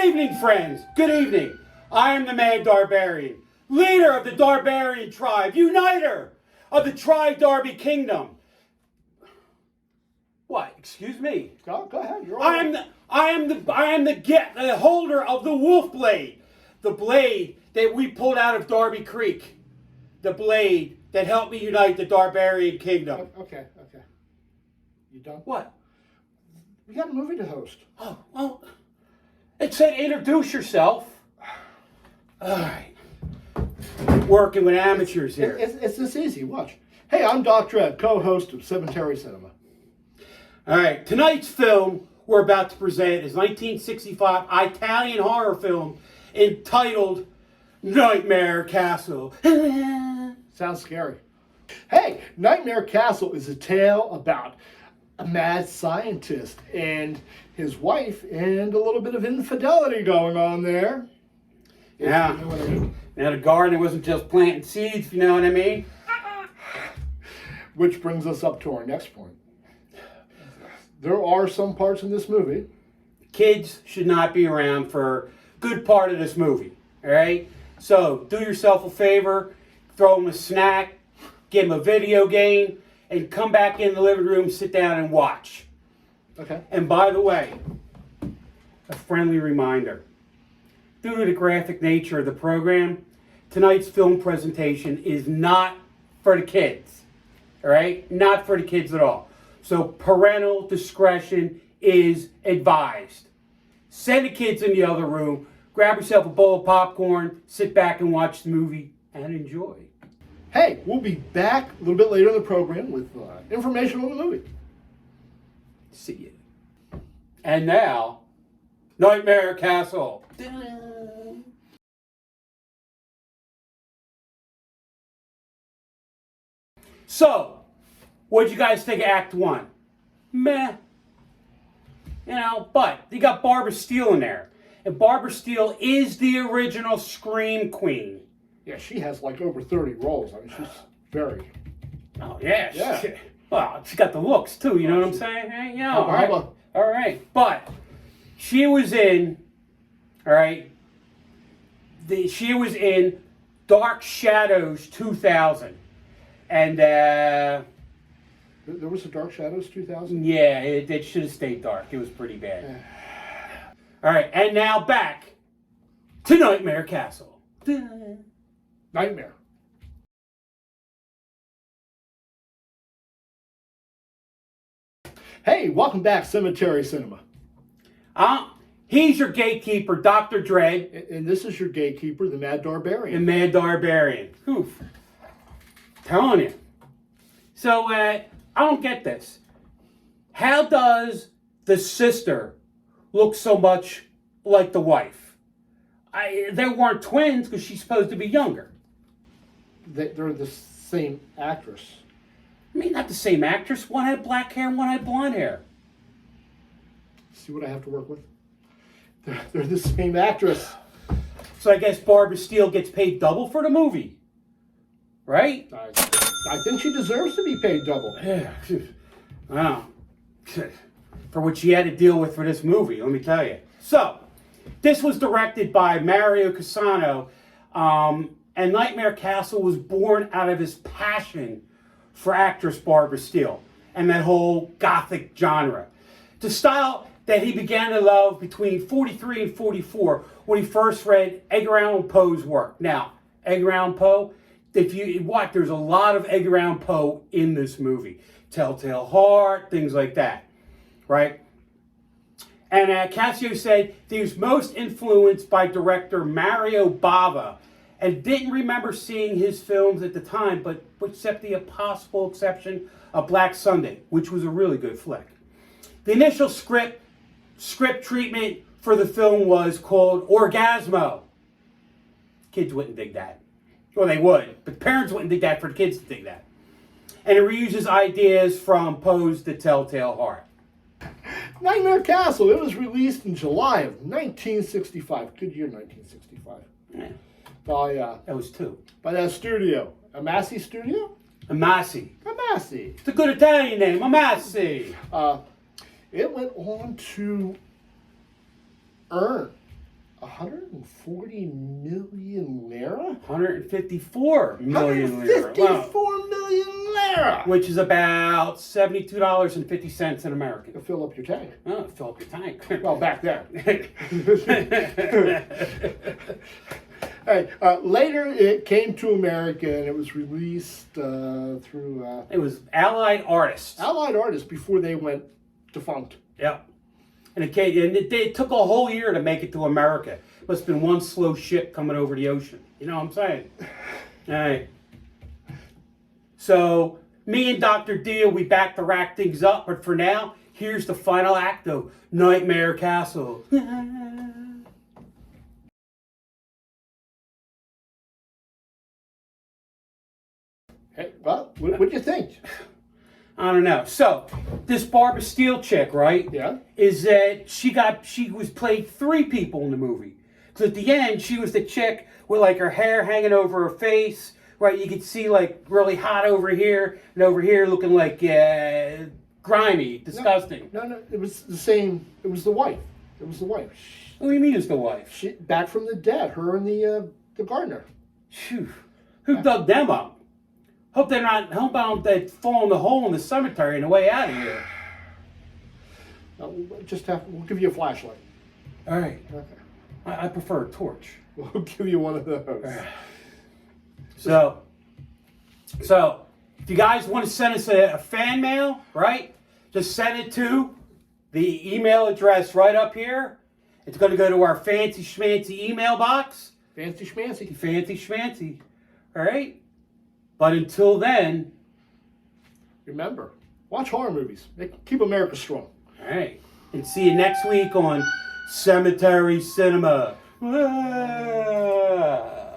evening, friends. Good evening. I am the Mad Darbarian, leader of the Darbarian tribe, uniter of the Tri-Darby Kingdom. What? Excuse me. Go ahead. You're all I am the holder of the Wolf Blade, the blade that we pulled out of Darby Creek, the blade that helped me unite the Darbarian Kingdom. Okay. You done? What? We got a movie to host. Oh, well, it said introduce yourself. All right. Working with amateurs here. It's this easy. Watch. Hey, I'm Doc Dredd, co-host of Cemetery Cinema. All right. Tonight's film we're about to present is 1965 Italian horror film entitled Nightmare Castle. Sounds scary. Hey, Nightmare Castle is a tale about a mad scientist and his wife and a little bit of infidelity going on there. Yeah. You know what I mean? Now, the gardener wasn't just planting seeds, if you know what I mean. Which brings us up to our next point. There are some parts in this movie. Kids should not be around for a good part of this movie, all right? So, do yourself a favor, throw them a snack, give them a video game, and come back in the living room, sit down and watch. Okay. And by the way, a friendly reminder. Due to the graphic nature of the program, tonight's film presentation is not for the kids. All right? Not for the kids at all. So parental discretion is advised. Send the kids in the other room, grab yourself a bowl of popcorn, sit back and watch the movie, and enjoy. Hey, we'll be back a little bit later in the program with information on the movie. See you. And now, Nightmare Castle. So, what'd you guys think of Act 1? Meh. You know, but you got Barbara Steele in there. And Barbara Steele is the original Scream Queen. Yeah, she has like over 30 roles. I mean, she's very... Oh, yeah. Yeah. Well, she's got the looks, too. You know what I'm saying? Hey, yeah, all right. about- All right. But she was in, all right, she was in Dark Shadows 2000. And, There was a Dark Shadows 2000? yeah, it should have stayed dark. It was pretty bad. All right, and now back to Nightmare Castle. Nightmare. Hey, welcome back, Cemetery Cinema. He's your gatekeeper, Dr. Dredd, And this is your gatekeeper, the Mad the Darbarian. Mad Darbarian. Oof. Telling you. So, I don't get this. How does the sister look so much like the wife? They weren't twins because she's supposed to be younger. They're the same actress. I mean, not the same actress. One had black hair, one had blonde hair. See what I have to work with? They're the same actress. So I guess Barbara Steele gets paid double for the movie. Right? I think she deserves to be paid double. Yeah. Wow. For what she had to deal with for this movie, let me tell you. So, this was directed by Mario Cassano, and Nightmare Castle was born out of his passion for actress Barbara Steele and that whole gothic genre. The style that he began to love between 43 and 44 when he first read Edgar Allan Poe's work. Now, Edgar Allan Poe, if you watch, there's a lot of Edgar Allan Poe in this movie. Telltale Heart, things like that, right? And Cassio said he was most influenced by director Mario Bava and didn't remember seeing his films at the time, but except the possible exception of Black Sunday, which was a really good flick. The initial script treatment for the film was called Orgasmo. Kids wouldn't dig that. Well, they would, but parents wouldn't dig that for the kids to dig that. And it reuses ideas from Poe's The Telltale Heart. Nightmare Castle. It was released in July of 1965. Good year, 1965. Yeah, By that was two. by that studio, Amassi Studio. Amassi. Amassi. It's a good Italian name, Amassi. It went on to earn 140 million lira? 154 million lira. 154 million lira! Which is about $72.50 in American. To fill up your tank. Oh, fill up your tank. Well, back then. Hey, later it came to America and it was released through It was Allied Artists. Allied Artists before they went defunct. Yep. And it took a whole year to make it to America. Must have been one slow ship coming over the ocean. You know what I'm saying? All right. So, me and Dr. Deal, we back to rack things up. But for now, here's the final act of Nightmare Castle. Hey, well, what'd you think? I don't know. So, this Barbara Steele chick, right? Yeah. Is that she was played 3 people in the movie. Because at the end, she was the chick with like her hair hanging over her face, right? You could see like really hot over here and over here looking like grimy, disgusting. No, it was the same. It was the wife. It was the wife. What do you mean it's the wife? She back from the dead. Her and the gardener. Phew. Who dug them up? Hope they're not. Hope I don't they fall in the hole in the cemetery on the way out of here. We'll give you a flashlight. All right. Okay. I prefer a torch. We'll give you one of those. So, if you guys want to send us a fan mail, right? Just send it to the email address right up here. It's going to go to our fancy schmancy email box. Fancy schmancy. Fancy schmancy. All right? But until then, remember, watch horror movies. Keep America strong. all right. And see you next week on Cemetery Cinema.